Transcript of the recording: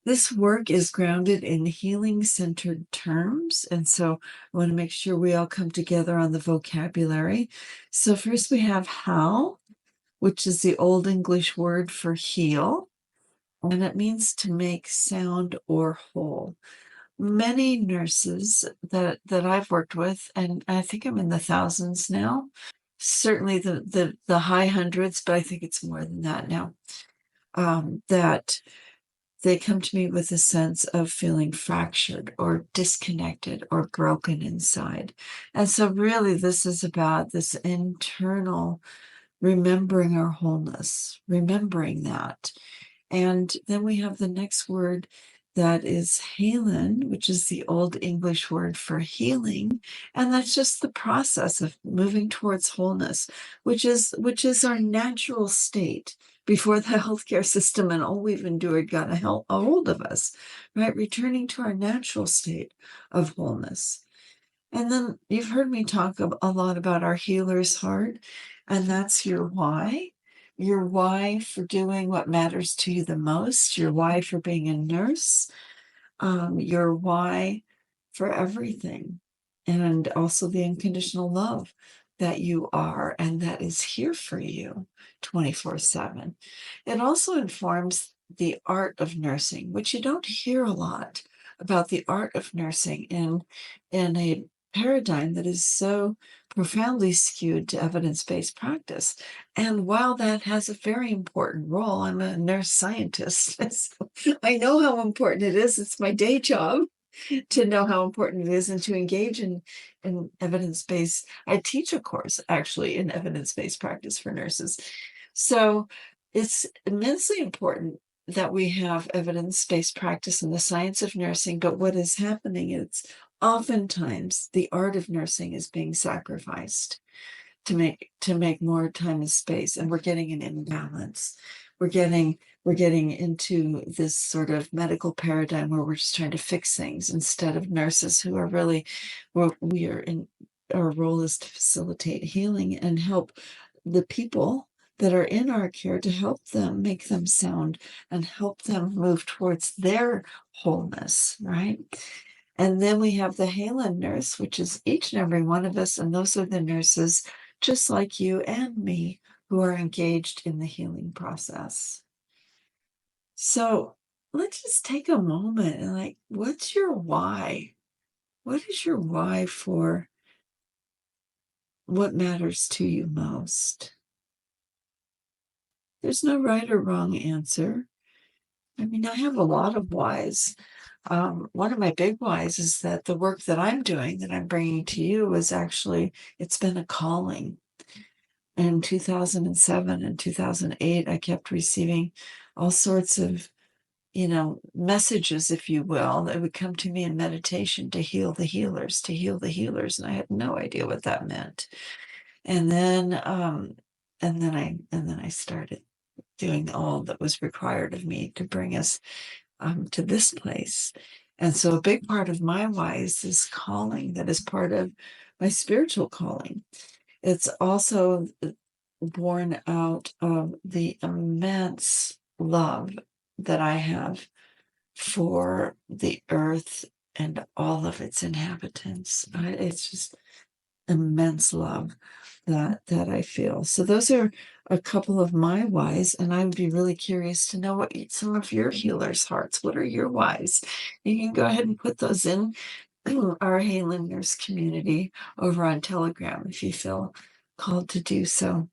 This work is grounded in healing-centered terms, and so I want to make sure we all come together on the vocabulary. So first we have how, which is the Old English word for heal, and it means to make sound or whole. Many nurses that I've worked with, and I think I'm in the thousands now, certainly the high hundreds, but I think it's more than that now, that they come to me with a sense of feeling fractured or disconnected or broken inside. And so really this is about this internal remembering our wholeness, remembering that. And then we have the next word that is Haelan, which is the Old English word for healing. And that's just the process of moving towards wholeness, which is our natural state before the healthcare system and all we've endured got a hold of us, right? Returning to our natural state of wholeness. And then you've heard me talk a lot about our healer's heart, and that's your why for doing what matters to you the most, your why for being a nurse, your why for everything, and also the unconditional love that you are and that is here for you 24/7. It also informs the art of nursing, which you don't hear a lot about the art of nursing in a paradigm that is so profoundly skewed to evidence-based practice. And while that has a very important role, I'm a nurse scientist. So I know how important it is. It's my day job to know how important it is and to engage in evidence-based. I teach a course actually in evidence-based practice for nurses. So it's immensely important that we have evidence-based practice in the science of nursing, but what is happening is oftentimes the art of nursing is being sacrificed to make more time and space, and we're getting an imbalance. We're getting into this sort of medical paradigm where we're just trying to fix things instead of nurses who are really, well, we are in, our role is to facilitate healing and help the people that are in our care, to help them make them sound and help them move towards their wholeness, right? And then we have the Haelan nurse, which is each and every one of us, and those are the nurses just like you and me who are engaged in the healing process. So let's just take a moment and what's your why? What is your why for what matters to you most? There's no right or wrong answer. I mean, I have a lot of whys. One of my big whys is that the work that I'm doing, that I'm bringing to you, is actually, it's been a calling. In 2007 and 2008, I kept receiving all sorts of, messages, if you will, that would come to me in meditation to heal the healers, to heal the healers. And I had no idea what that meant. And then, and then I started doing all that was required of me to bring us to this place. And so a big part of my why is this calling that is part of my spiritual calling. It's also born out of the immense love that I have for the earth and all of its inhabitants. It's just immense love that I feel. So those are a couple of my whys, and I would be really curious to know what some of your healers' hearts. What are your whys? You can go ahead and put those in our Haelan Nurse community over on Telegram if you feel called to do so.